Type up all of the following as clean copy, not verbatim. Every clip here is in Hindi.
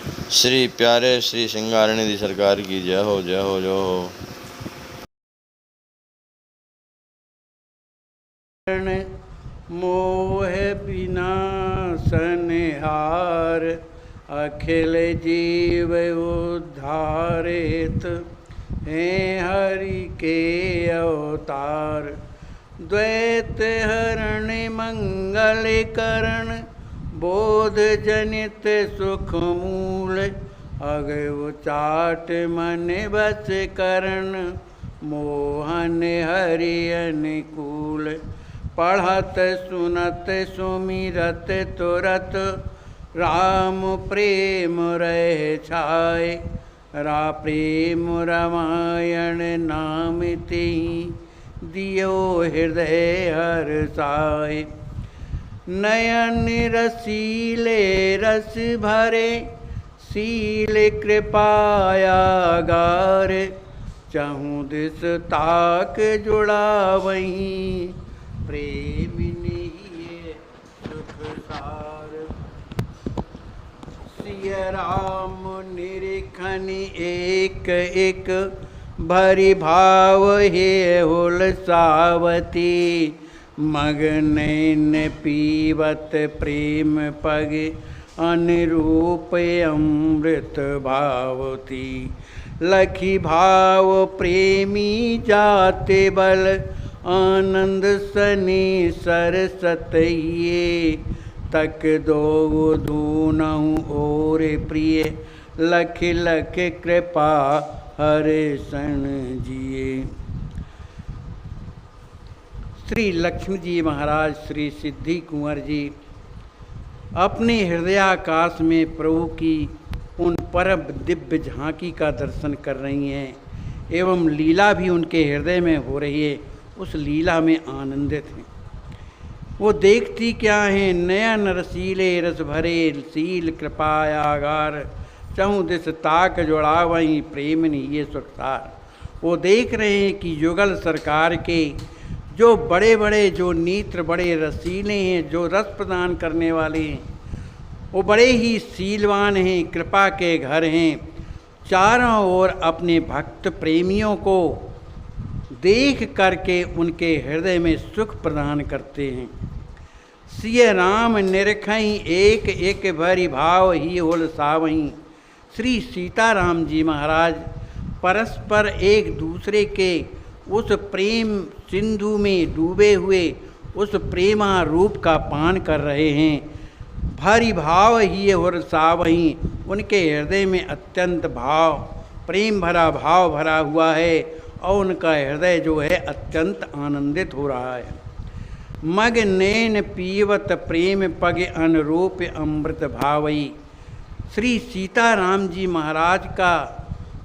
श्री प्यारे श्री सिंगारनिधि सरकार की जय हो, जय हो, जय हो। मोह विनाशनहार अखिल जीव उद्धारित हैं हरि के अवतार। द्वैत हरण मंगल करण बोध जनित सुख मूल अगव चाट मन बस करण मोहन हरि अनुकूल। पढ़त सुनत सुमिरत तुरत राम प्रेम रह छाए। प्रेम रामायण नाम तिहि दियो हृदय हर्षाए। नयन रसीले रस भरे शील कृपाया गार। चहु दिस ताक जुड़ावहीं प्रेम निहिए सुख सार। सिय राम निरिखनि एक एक भरि भाव हे हुलसावती। मगनैन पीवत प्रेम पग अनुरूप अमृत भावती। लखी भाव प्रेमी जाते बल आनंद सनी सरसतइये। तक दो धूनहु और प्रिय लख लख कृपा हरे सन जिए। श्री लक्ष्मी जी महाराज श्री सिद्धि कुंवर जी अपने हृदयाकाश में प्रभु की उन परम दिव्य झांकी का दर्शन कर रही हैं एवं लीला भी उनके हृदय में हो रही है। उस लीला में आनंदित हैं। वो देखती क्या हैं, नयन रसीले रस भरे शील कृपायागार। चहु दिस ताक जुड़ावहीं प्रेम निहिए सुख सार। वो देख रहे हैं कि युगल सरकार के जो बड़े बड़े जो नेत्र बड़े रसीले हैं, जो रस प्रदान करने वाले हैं, वो बड़े ही शीलवान हैं, कृपा के घर हैं। चारों ओर अपने भक्त प्रेमियों को देख करके उनके हृदय में सुख प्रदान करते हैं। सिय राम निरखई एक एक भरि भाव ही हुलसावहीं। श्री सीताराम जी महाराज परस्पर एक दूसरे के उस प्रेम सिंधु में डूबे हुए उस प्रेमा रूप का पान कर रहे हैं। भारी भाव ही हुलसावहीं, उनके हृदय में अत्यंत भाव प्रेम भरा भाव भरा हुआ है और उनका हृदय जो है अत्यंत आनंदित हो रहा है। मग नैन पीवत प्रेम पग अनुरूप अमृत भावई। श्री सीताराम जी महाराज का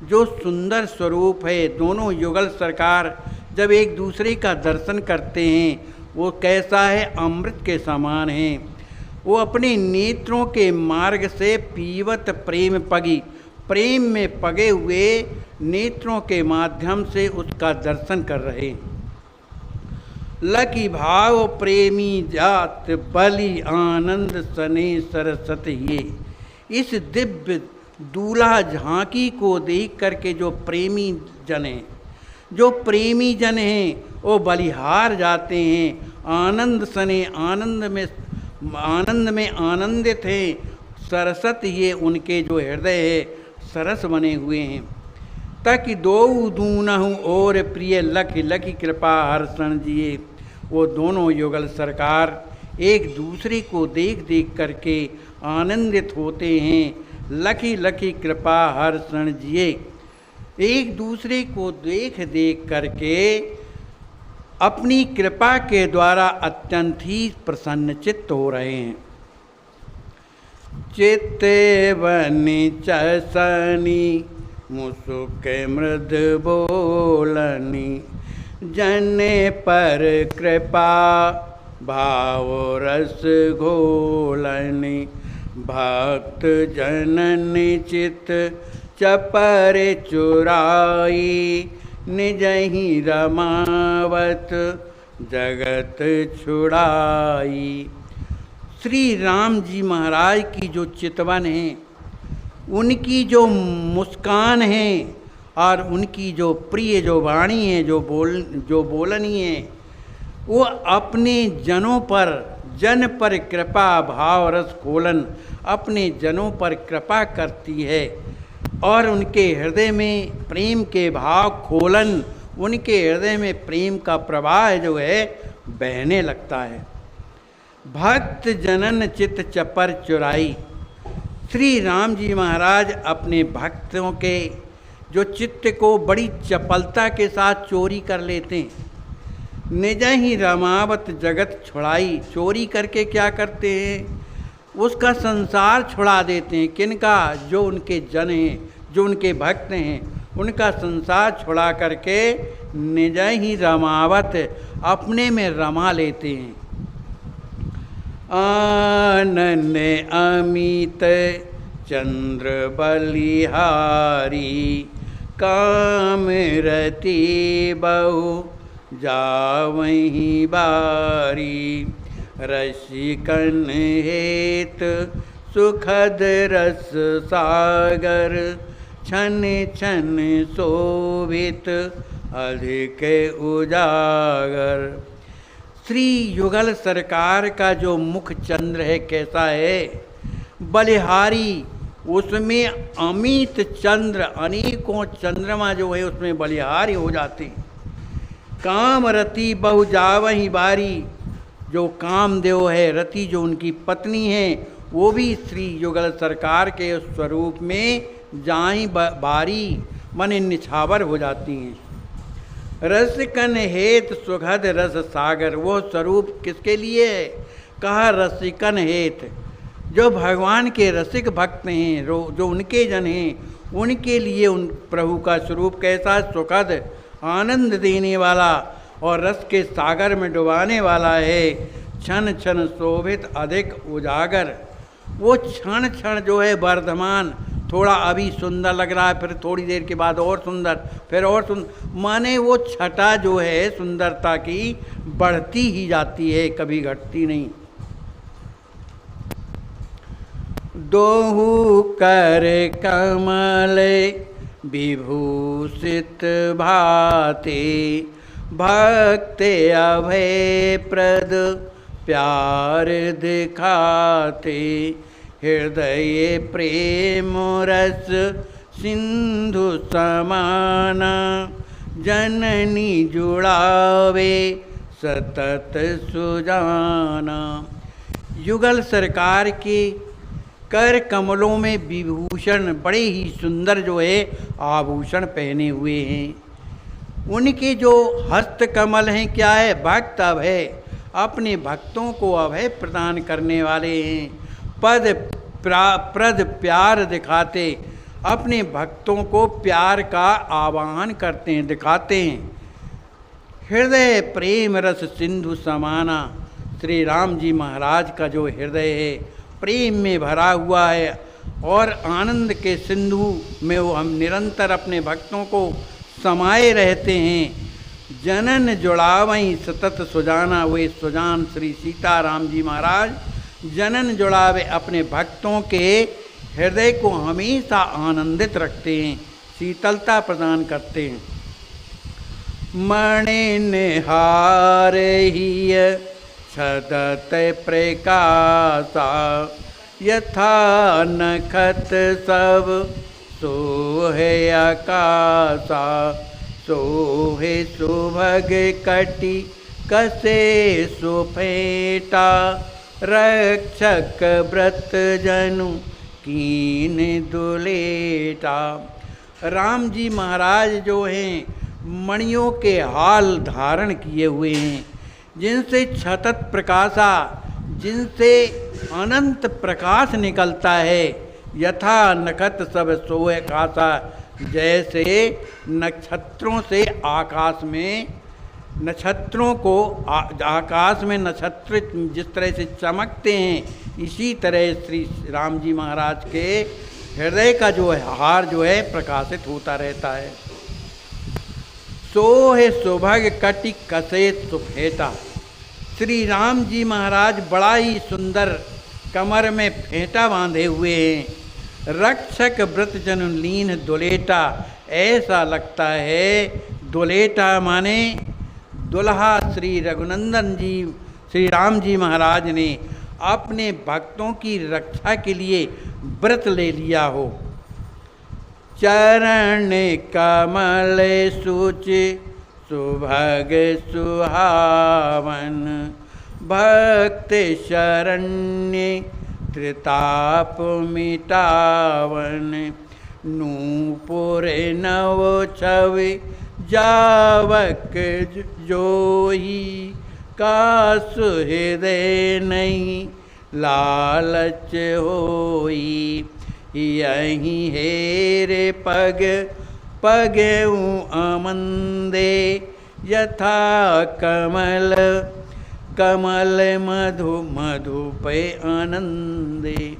जो सुंदर स्वरूप है, दोनों युगल सरकार जब एक दूसरे का दर्शन करते हैं वो कैसा है, अमृत के समान है। वो अपने नेत्रों के मार्ग से पीवत प्रेम पगी, प्रेम में पगे हुए नेत्रों के माध्यम से उसका दर्शन कर रहे हैं। लकी भाव प्रेमी जात बलि आनंद सने सरसत ये। इस दिव्य दूल्हा झांकी को देख करके जो प्रेमी जन हैं, जो प्रेमी जन हैं, वो बलिहार जाते हैं। आनंद सने आनंद में आनंदित हैं। सरसत ये उनके जो हृदय है सरस बने हुए हैं। तक दो दूनहु और प्रिय लख लख कृपा हर्षण जिए। वो दोनों युगल सरकार एक दूसरे को देख देख करके आनंदित होते हैं। लखी लखी कृपा हर्षण जिए, एक दूसरे को देख देख करके अपनी कृपा के द्वारा अत्यंत ही प्रसन्न चित्त हो रहे हैं। चित्ते बनि चसनी मुसुक मृद बोलनी। जने पर कृपा भाव रस घोलनी। भक्त जननी चित चपर चुराई। निज ही रमावत जगत छुड़ाई। श्री राम जी महाराज की जो चितवन है उनकी जो मुस्कान है और उनकी जो प्रिय जो वाणी है, जो बोलनी है, वो अपने जनों पर, जन पर कृपा भाव रस खोलन, अपने जनों पर कृपा करती है और उनके हृदय में प्रेम के भाव खोलन, उनके हृदय में प्रेम का प्रवाह जो है बहने लगता है। भक्त जनन चित चपर चुराई। श्री राम जी महाराज अपने भक्तों के जो चित्त को बड़ी चपलता के साथ चोरी कर लेते हैं। निज ही रमावत जगत छुड़ाई। चोरी करके क्या करते हैं? उसका संसार छुड़ा देते हैं। किनका? जो उनके जन हैं, जो उनके भक्त हैं, उनका संसार छुड़ा करके निज ही रमावत, अपने में रमा लेते हैं। आनन्य अमित चंद्र बलिहारी, काम रति बहु जावहीं बारी। रसिकन हेत सुखद रस सागर, छन छन शोभित अधिक उजागर। श्री युगल सरकार का जो मुख चंद्र है कैसा है? बलिहारी। उसमें अमित चंद्र, अनेकों चंद्रमा जो है उसमें बलिहारी हो जाते हैं। काम रति बहु जावहीं बारी। जो कामदेव है, रति जो उनकी पत्नी है, वो भी श्री युगल सरकार के स्वरूप में जाई बारी, मन निछावर हो जाती हैं। रसिकन हेत सुखद रस सागर। वो स्वरूप किसके लिए है? कहा रसिकन हेत। जो भगवान के रसिक भक्त हैं, जो उनके जन हैं, उनके लिए उन प्रभु का स्वरूप कैसा? सुखद, आनंद देने वाला और रस के सागर में डुबाने वाला है। क्षण क्षण शोभित अधिक उजागर। वो क्षण क्षण जो है वर्धमान, थोड़ा अभी सुंदर लग रहा है, फिर थोड़ी देर के बाद और सुंदर, फिर और सुंदर, माने वो छटा जो है सुंदरता की बढ़ती ही जाती है, कभी घटती नहीं। दोहु कर कमल विभूषित भाते, भक्त अभय प्रद प्यार दिखाते। हृदय प्रेम रस सिंधु समाना, जननी जुड़ावे सतत सुजाना। युगल सरकार के कर कमलों में विभूषण, बड़े ही सुंदर जो है आभूषण पहने हुए हैं। उनके जो हस्त कमल हैं क्या है? भक्त अभय, अपने भक्तों को अभय प्रदान करने वाले हैं। पद प्रद प्यार दिखाते, अपने भक्तों को प्यार का आह्वान करते हैं, दिखाते हैं। हृदय प्रेम रस सिंधु समाना। श्री राम जी महाराज का जो हृदय है प्रेम में भरा हुआ है और आनंद के सिंधु में वो हम निरंतर अपने भक्तों को समाये रहते हैं। जनन जुड़ावहीं सतत सुजाना। वे सुजान श्री सीताराम जी महाराज जनन जुड़ावे, अपने भक्तों के हृदय को हमेशा आनंदित रखते हैं, शीतलता प्रदान करते हैं। मणि निहार ही छदत प्रकाशा, यथा नखत सब सोहे आकाशा। सोहे सुभग कटि कसे सुफेटा, रक्षक व्रत जनु कीन दुलेटा। राम जी महाराज जो हैं मणियों के हाल धारण किए हुए हैं, जिनसे छतत प्रकाशा, जिनसे अनंत प्रकाश निकलता है। यथा नखत सब सोए कासा। जैसे नक्षत्रों से आकाश में, नक्षत्रों को आकाश में नक्षत्र जिस तरह से चमकते हैं, इसी तरह श्री राम जी महाराज के हृदय का जो है हार जो है प्रकाशित होता रहता है। सोहे सुभग कटि कसे सुफेटा। श्री राम जी महाराज बड़ा ही सुंदर कमर में फेंटा बांधे हुए हैं रक्षक व्रत जन लीन दुलेटा। ऐसा लगता है दुलेटा माने दुल्हा श्री रघुनंदन जी श्री राम जी महाराज ने अपने भक्तों की रक्षा के लिए व्रत ले लिया हो। चरण कमल सुचि सुभग सुहावन, भक्त शरण्य त्रिताप मिटावन। नूपुर नव छवि जावक जोही, कासु हृदय नहीं लालच होई। यहीं हेरे पग पगऊँ अमंदे, यथा कमल कमल मधु मधु पे आनंदे।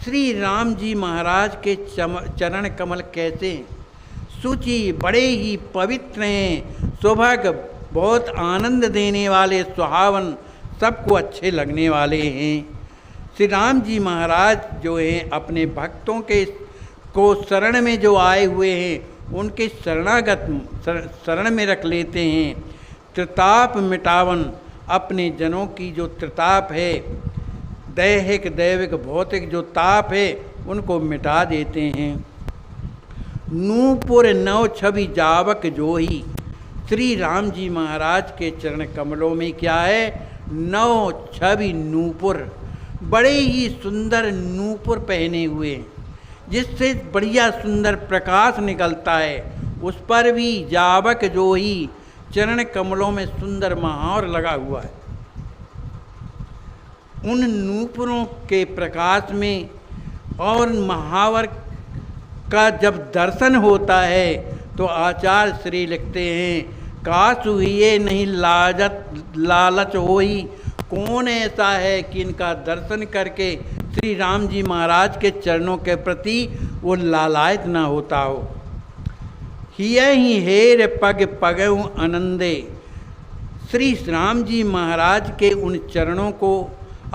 श्री राम जी महाराज के चरण कमल कैसे हैं? सूची बड़े ही पवित्र हैं, सुभग बहुत आनंद देने वाले, सुहावन, सबको अच्छे लगने वाले हैं। श्री राम जी महाराज जो हैं अपने भक्तों के को शरण में जो आए हुए हैं उनके शरण में रख लेते हैं। त्रिताप मिटावन, अपने जनों की जो त्रिताप है, दैहिक दैविक भौतिक जो ताप है उनको मिटा देते हैं। नूपुर नव छवि जावक जोही, श्री राम जी महाराज के चरण कमलों में क्या है? नव छवि नूपुर, बड़े ही सुंदर नूपुर पहने हुए, जिससे बढ़िया सुंदर प्रकाश निकलता है। उस पर भी जावक जोही, चरण कमलों में सुंदर महावर लगा हुआ है। उन नूपुरों के प्रकाश में और महावर का जब दर्शन होता है तो आचार्य श्री लिखते हैं, कासु हुए नहीं लालच होई। कौन ऐसा है कि इनका दर्शन करके श्री राम जी महाराज के चरणों के प्रति वो लालायत ना होता हो। ही हेर पग पगऊँ आनंदे, श्री राम जी महाराज के उन चरणों को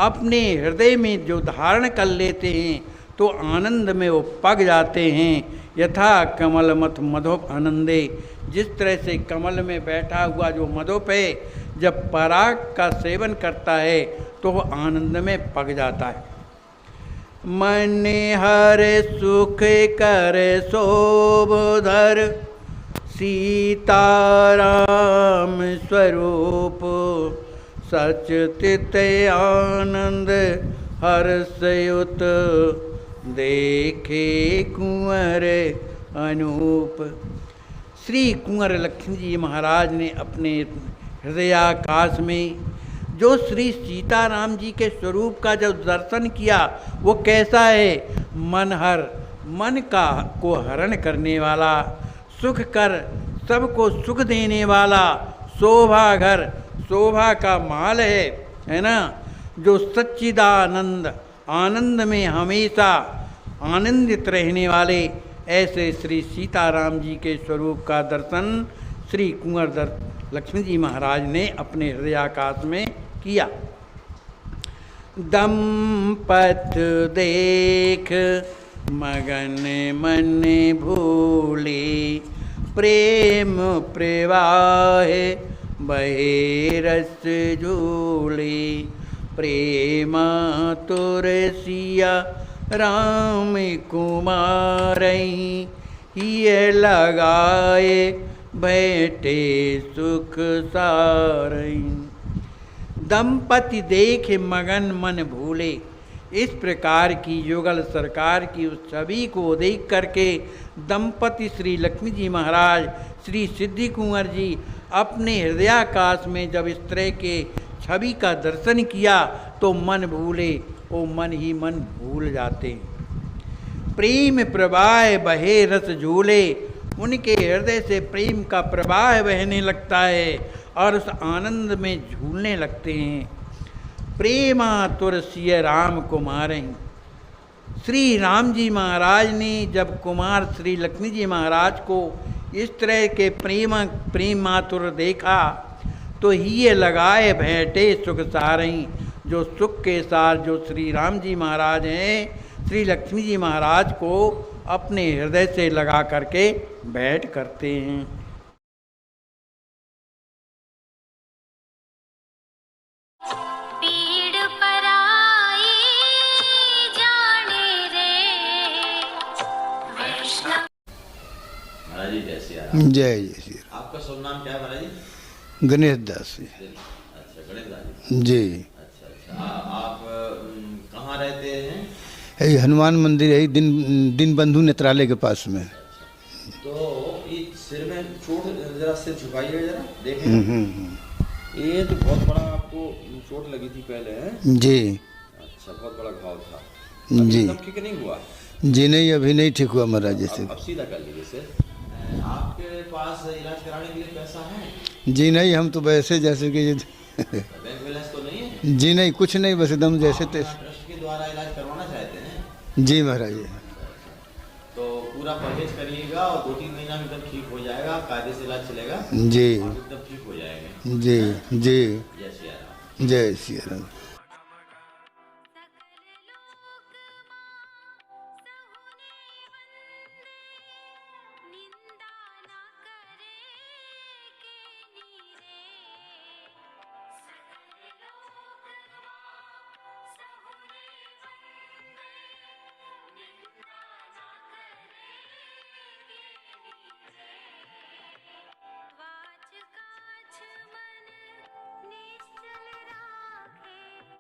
अपने हृदय में जो धारण कर लेते हैं तो आनंद में वो पग जाते हैं। यथा कमल मथ मधुप आनंदे, जिस तरह से कमल में बैठा हुआ जो मधुप है जब पराग का सेवन करता है तो वो आनंद में पग जाता है। मन हर सुख कर शोभधर, सीताराम स्वरूप। सचतित आनंद हर्षयुत, देखे कुंवर अनूप। श्री कुंवर लक्ष्मी जी महाराज ने अपने हृदयाकाश में जो श्री सीताराम जी के स्वरूप का जो दर्शन किया वो कैसा है? मनहर, मन का को हरण करने वाला, सुख कर सबको सुख देने वाला, शोभा घर, शोभा का माल है ना, जो सच्चिदानंद, आनंद में हमेशा आनंदित रहने वाले, ऐसे श्री सीताराम जी के स्वरूप का दर्शन श्री कुंवर लक्ष्मी जी महाराज ने अपने हृदयाकाश में किया। दंपत देख मगन मन भूले, प्रेम प्रवाह बहे रस झूले। प्रेमा तुरसिया राम कुमारई, ये लगाए बैठे सुख सारई। दंपति देखे मगन मन भूले, इस प्रकार की युगल सरकार की उस छवि को देख करके दंपति श्री लक्ष्मी जी महाराज श्री सिद्धि कुंवर जी अपने हृदयाकाश में जब इस तरह के छवि का दर्शन किया तो मन भूले, वो मन ही मन भूल जाते। प्रेम प्रवाह बहे रस झूले, उनके हृदय से प्रेम का प्रवाह बहने लगता है और उस आनंद में झूलने लगते हैं। प्रेमा तुरसिय राम कुमार, श्री राम जी महाराज ने जब कुमार श्री लक्ष्मी जी महाराज को इस तरह के प्रेम मातुर देखा तो ही लगाए बैठे सुख सारई, जो सुख के साथ जो श्री राम जी महाराज हैं श्री लक्ष्मी जी महाराज को अपने हृदय से लगा करके भेंट करते हैं। पीड़ पराई जाने रे वैष्णव। महाराज जी जय सिया राम। जय जय श्री राम। आपका शुभ नाम क्या है महाराज जी? गणेश दास जी। अच्छा, गणेश दास जी। जी अच्छा अच्छा। आप कहाँ रहते हैं? यही हनुमान मंदिर है, दिन बंधु नेत्रालय के पास में। तो ये सिर में चोट, जरा सिर झुकाइए जरा देखें। ये तो बहुत बड़ा आपको चोट लगी थी पहले है? जी अच्छा, बहुत बड़ा घाव था। जी। तब ठीक नहीं हुआ? जी नहीं, अभी नहीं ठीक हुआ महाराज जैसे। अब सीधा कर लीजिए सर। आपके पास इलाज कराने के लिए पैसा है? जी नहीं, हम तो वैसे जैसे कि बैंक बैलेंस तो नहीं है? जी नहीं, कुछ नहीं, बस एकदम जैसे तैसे। ट्रस्ट के द्वारा इलाज करवाना चाहते हैं? जी महाराज जी। तो पूरा परहेज करिएगा और 2-3 महीना में एकदम ठीक हो जाएगा, कायदे से इलाज चलेगा, जी एकदम ठीक हो जाएगा। जी जी। जय सिया राम। जय श्री राम।